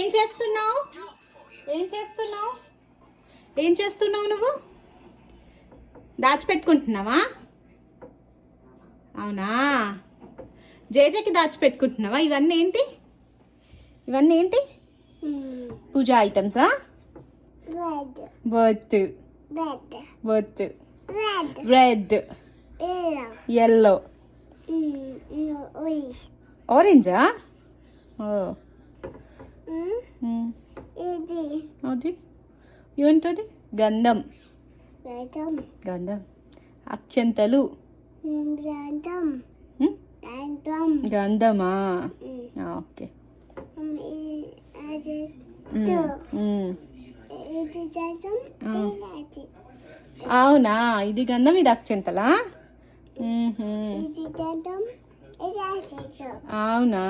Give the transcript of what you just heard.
ఏం చేస్తున్నావు? ఏం చేస్తున్నావు? ఏం చేస్తున్నావు నువ్వు? దాచిపెట్టుకుంటున్నావా? అవునా? జేజేకి దాచిపెట్టుకుంటున్నావా? ఇవన్నీ ఏంటి? ఇవన్నీ ఏంటి? పూజా ఐటమ్సా? బర్త్ బర్త్ రెడ్ ఎల్లో ఆరెంజా? అది ఏంటది? గంధం గంధం అక్షంతలు గంధమా? ఓకే. అవునా? ఇది గంధం, ఇది అక్షంతలా? అవునా?